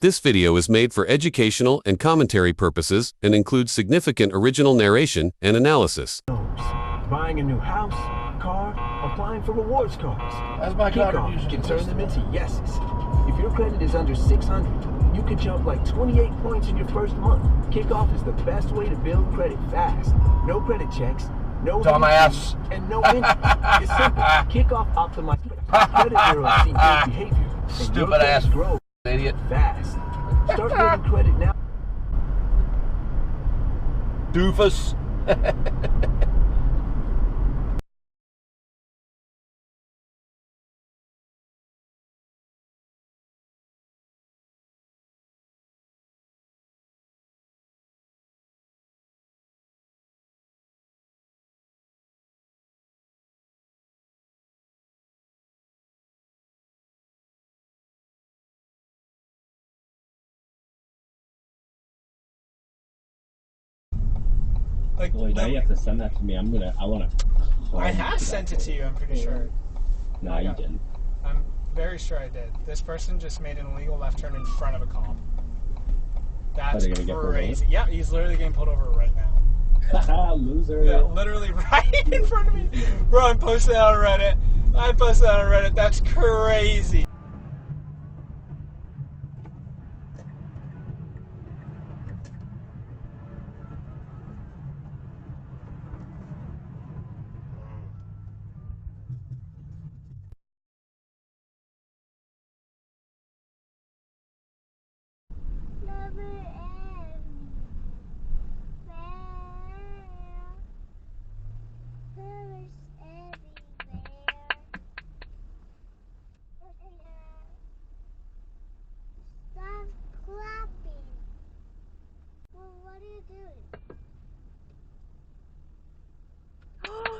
This video is made for educational and commentary purposes and includes significant original narration and analysis. Buying a new house, car, applying for rewards cards. That's my contribution. Can turn them into yeses. If your credit is under 600, you can jump like 28 points in your first month. Kickoff is the best way to build credit fast. No credit checks, no dumbass, and no interest. It's simple. Kickoff optimizes credit bureaus see good behavior. Stupid ass grow idiot. Fast. Start building credit now. Doofus. Like, well, now you have to send that to me. I want to. I have sent it to you, I'm pretty sure. No, you didn't. I'm very sure I did. This person just made an illegal left turn in front of a cop. That's crazy. Yeah, he's literally getting pulled over right now. Loser. Yeah, literally right in front of me. Bro, I'm posting that on Reddit. That's crazy. Stop clapping. Well, what are you doing?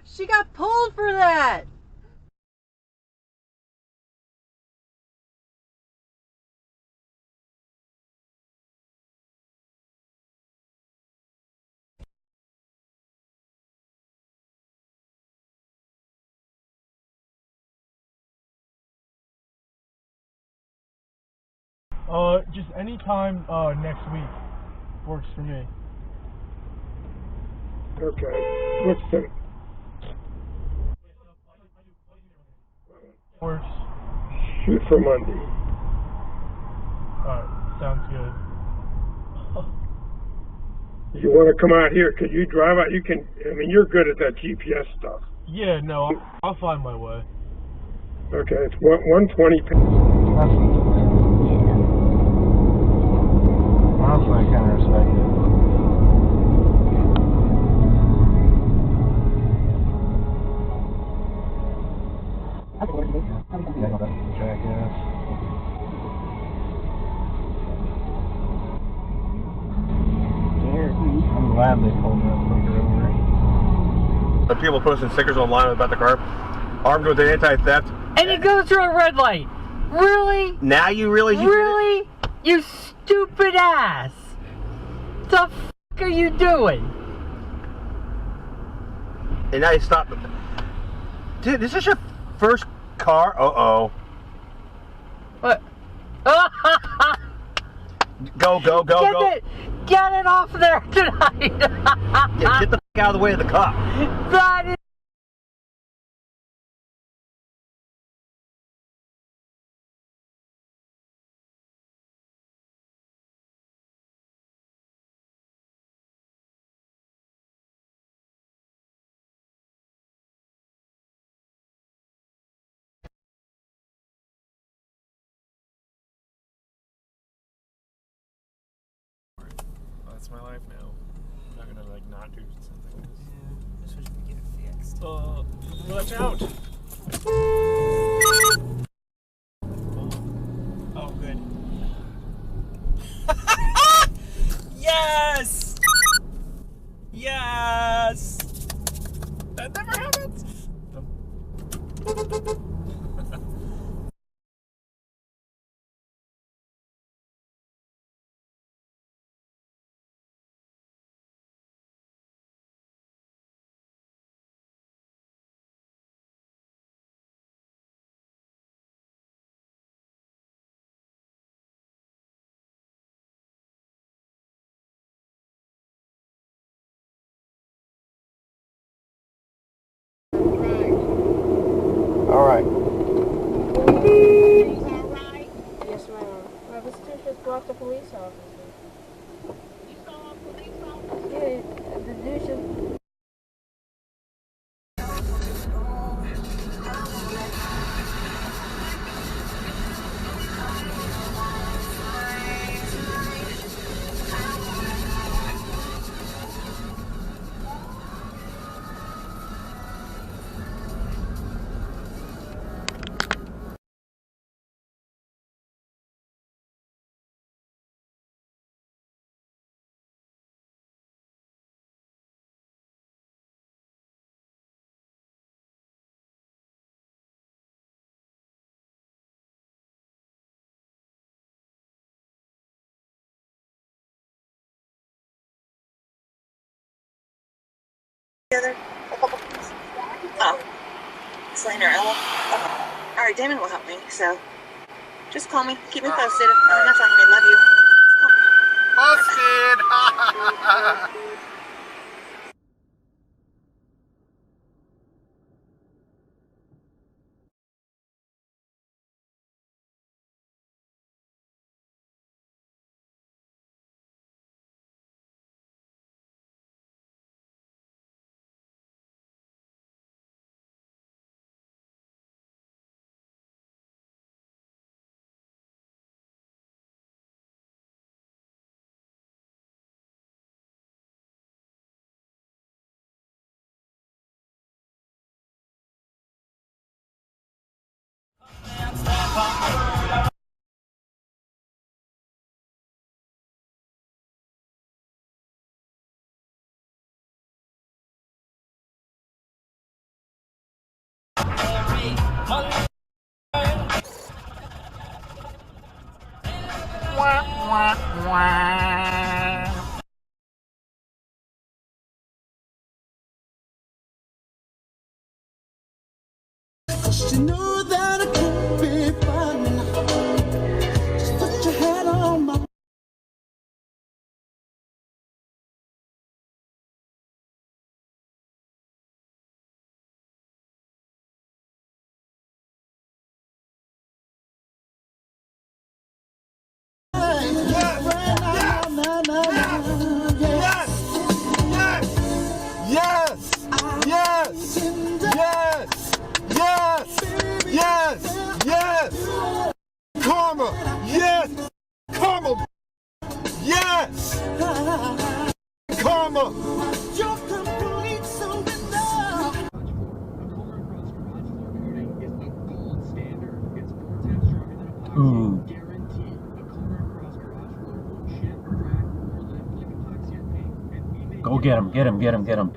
She got pulled for that! Just any time next week works for me. Okay. What's the Works. shoot for Monday? Alright, sounds good. You want to come out here? Could you drive out? You can. I mean, you're good at that GPS stuff. Yeah, no, I'll find my way. Okay, it's 120. Honestly, I kind of respect it. Jackass. I'm glad they pulled that fucker over. The people posting stickers online about the car, armed with the anti-theft. And you go through a red light. Really? Now you realize you Really? You stupid ass. The f*** are you doing? and now you stop. Dude, this is your first car? Uh-oh. What? Go. Get it off there tonight. Yeah, get the f*** out of the way of the cop. That is That's my life now. I'm not gonna not do something. Yeah, this was gonna get it fixed. Watch out! Oh, good. Yes! Yes! That never happens! officers just blocked the police officer. You saw a police officer? Yeah, the dude just... Together a couple things. Oh, Selena or Ella. All right, Damon will help me. So just call me. Keep me posted. Oh, that's on me. Love you. Posted. You knew that I could be fine. Just put your head on my Yes! Karma! Yes! Karma! Yes! Karma! your complete surrender. Ooh. Go get him, get him, get him, get him.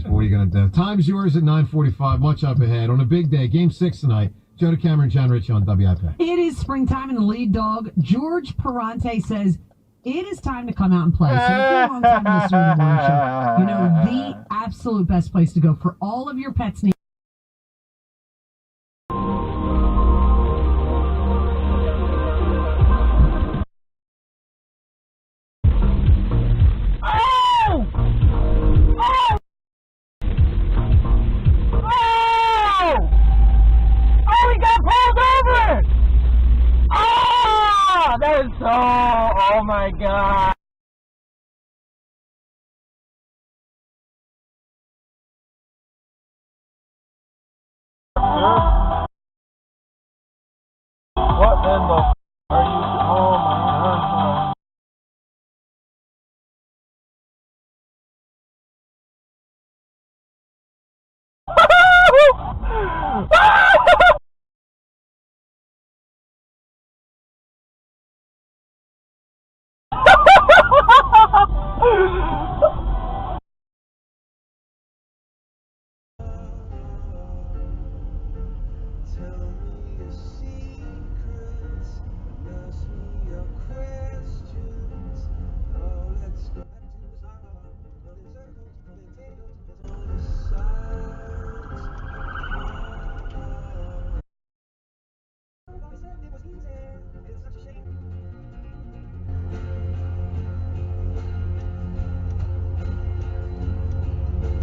What are you going to do? Time's yours at 9:45, much up ahead. On a big day, Game 6 tonight. Joe Cameron, John Rich on WIP. It is springtime, and the lead dog, George Parante, says it is time to come out and play. So if you're a long-time listener to the morning show, you know the absolute best place to go for all of your pets' needs. my god! What in the f are you? Oh my god.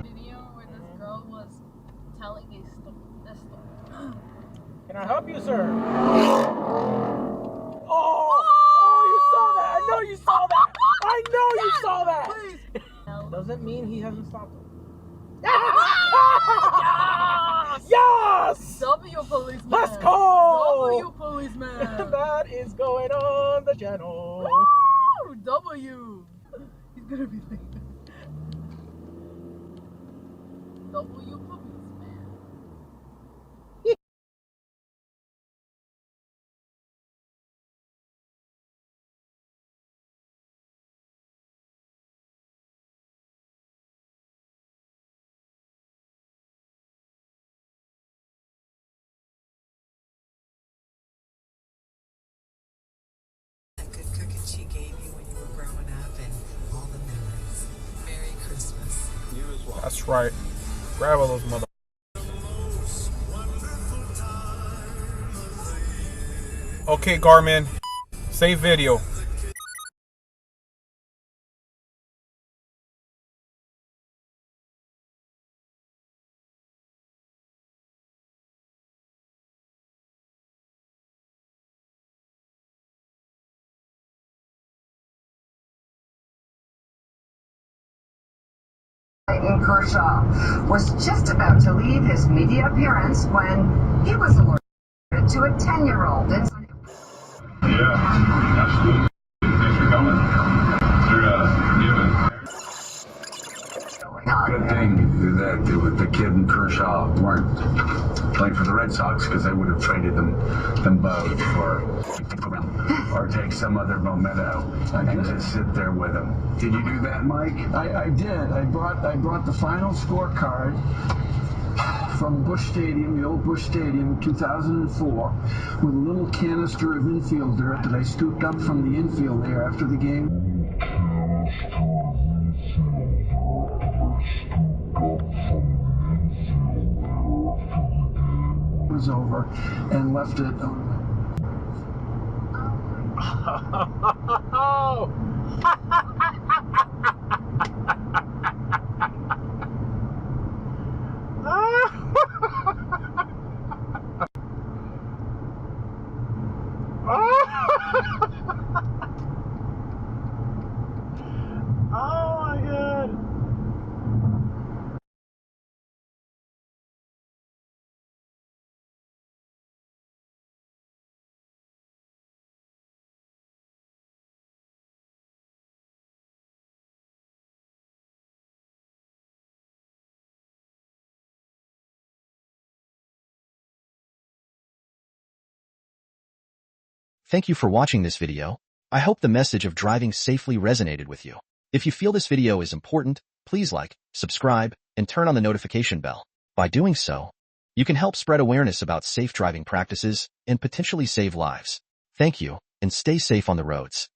Video where this girl was telling a story. Can I help you, sir? Oh, you saw that! I know you saw that! I know you saw that! Please. Doesn't mean he hasn't stopped him. Yes! Yes! W policeman. Let's go! W policeman. That is going on the channel. Woo! W. He's gonna be like W policeman. Good cooking she gave you when you were growing up and all the memories. Merry Christmas. You as well. That's right. Grab all those mother. Okay, Garmin. Save video. In Kershaw was just about to leave his media appearance when he was alerted to a 10-year-old. Yeah, absolutely. Thanks for coming. Good thing that the kid in Kershaw weren't playing for the Red Sox because they would have traded them both or take some other memento and just sit there with them. Did you do that, Mike? I did. I brought the final scorecard from Busch Stadium, the old Busch Stadium, 2004, with a little canister of infield dirt that I scooped up from the infield there after the game. Was over and left it. Thank you for watching this video. I hope the message of driving safely resonated with you. If you feel this video is important, please like, subscribe, and turn on the notification bell. By doing so, you can help spread awareness about safe driving practices and potentially save lives. Thank you, and stay safe on the roads.